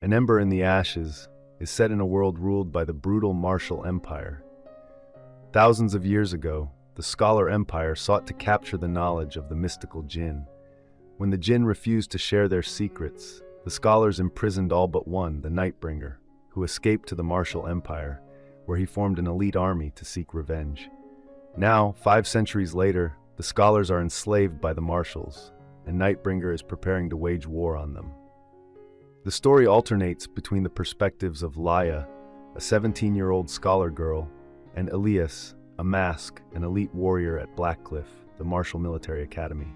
An Ember in the Ashes is set in a world ruled by the brutal martial empire. Thousands of years ago, the Scholar Empire sought to capture the knowledge of the mystical jinn. When the jinn refused to share their secrets, the scholars imprisoned all but one, the Nightbringer, who escaped to the martial empire, where he formed an elite army to seek revenge. Now, 5 centuries later, the scholars are enslaved by the marshals, and Nightbringer is preparing to wage war on them. The story alternates between the perspectives of Laia, a 17-year-old scholar girl, and Elias, a mask, an elite warrior at Blackcliff, the martial military academy.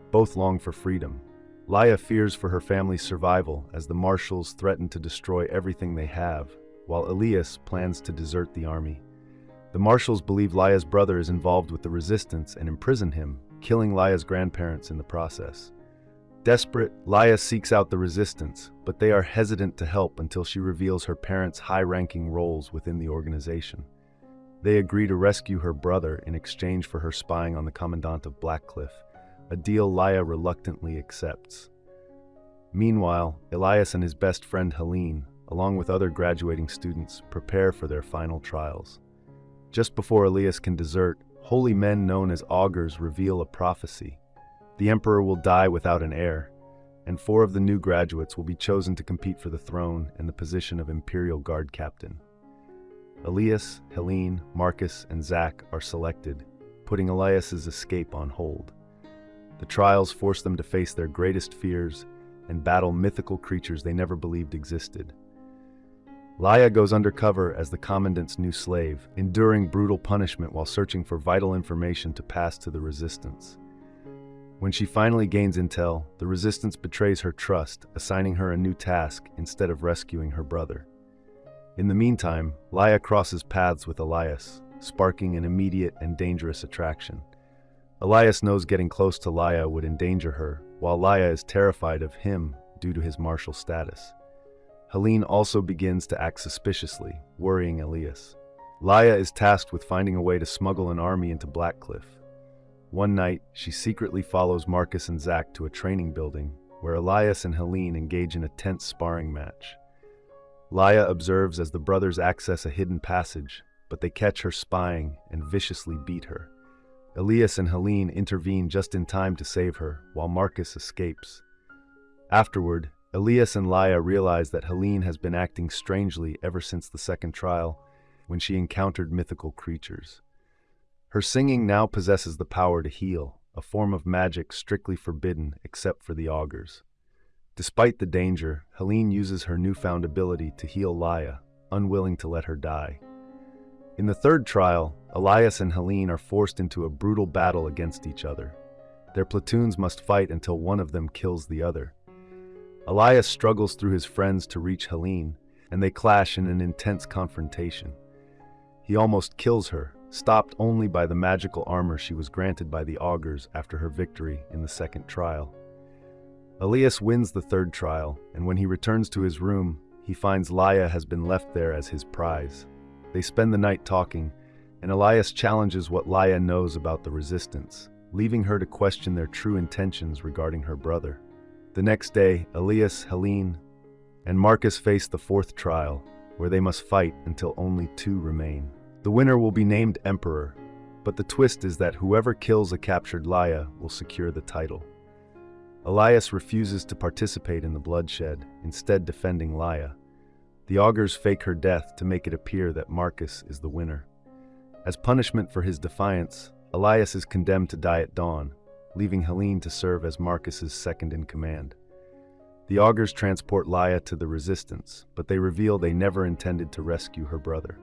Both long for freedom. Laia fears for her family's survival as the marshals threaten to destroy everything they have, while Elias plans to desert the army. The marshals believe Laia's brother is involved with the resistance and imprison him, killing Laia's grandparents in the process. Desperate, Laia seeks out the resistance, but they are hesitant to help until she reveals her parents' high-ranking roles within the organization. They agree to rescue her brother in exchange for her spying on the commandant of Blackcliff, a deal Laia reluctantly accepts. Meanwhile, Elias and his best friend Helene, along with other graduating students, prepare for their final trials. Just before Elias can desert, holy men known as augurs reveal a prophecy. The emperor will die without an heir, and 4 of the new graduates will be chosen to compete for the throne and the position of imperial guard captain. Elias, Helene, Marcus, and Zach are selected, putting Elias's escape on hold. The trials force them to face their greatest fears and battle mythical creatures they never believed existed. Laia goes undercover as the commandant's new slave, enduring brutal punishment while searching for vital information to pass to the resistance. When she finally gains intel, the resistance betrays her trust, assigning her a new task instead of rescuing her brother. In the meantime, Laia crosses paths with Elias, sparking an immediate and dangerous attraction. Elias knows getting close to Laia would endanger her, while Laia is terrified of him due to his martial status. Helene also begins to act suspiciously, worrying Elias. Laia is tasked with finding a way to smuggle an army into Blackcliff. One night, she secretly follows Marcus and Zach to a training building, where Elias and Helene engage in a tense sparring match. Laia observes as the brothers access a hidden passage, but they catch her spying and viciously beat her. Elias and Helene intervene just in time to save her, while Marcus escapes. Afterward, Elias and Laia realize that Helene has been acting strangely ever since the second trial, when she encountered mythical creatures. Her singing now possesses the power to heal, a form of magic strictly forbidden except for the augurs. Despite the danger, Helene uses her newfound ability to heal Laia, unwilling to let her die. In the third trial, Elias and Helene are forced into a brutal battle against each other. Their platoons must fight until one of them kills the other. Elias struggles through his friends to reach Helene, and they clash in an intense confrontation. He almost kills her, stopped only by the magical armor she was granted by the augurs after her victory in the second trial. Elias wins the third trial, and when he returns to his room, he finds Laia has been left there as his prize. They spend the night talking, and Elias challenges what Laia knows about the resistance, leaving her to question their true intentions regarding her brother. The next day, Elias, Helene, and Marcus face the fourth trial, where they must fight until only 2 remain. The winner will be named Emperor, but the twist is that whoever kills a captured Laia will secure the title. Elias refuses to participate in the bloodshed, instead defending Laia. The augurs fake her death to make it appear that Marcus is the winner. As punishment for his defiance, Elias is condemned to die at dawn, leaving Helene to serve as Marcus's second-in-command. The augurs transport Laia to the resistance, but they reveal they never intended to rescue her brother.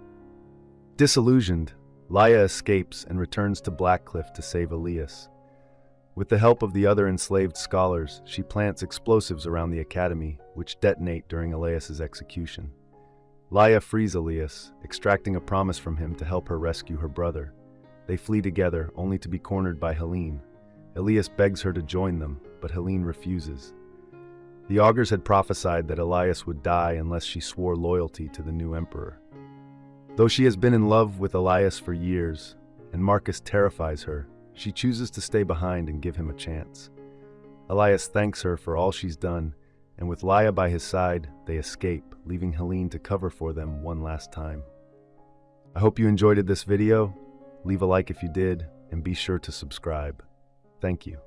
Disillusioned, Laia escapes and returns to Blackcliff to save Elias. With the help of the other enslaved scholars, she plants explosives around the academy, which detonate during Elias's execution. Laia frees Elias, extracting a promise from him to help her rescue her brother. They flee together, only to be cornered by Helene. Elias begs her to join them, but Helene refuses. The augurs had prophesied that Elias would die unless she swore loyalty to the new emperor. Though she has been in love with Elias for years, and Marcus terrifies her, she chooses to stay behind and give him a chance. Elias thanks her for all she's done and with Laia by his side, they escape, leaving Helene to cover for them one last time. I hope you enjoyed this video. Leave a like if you did, and be sure to subscribe. Thank you.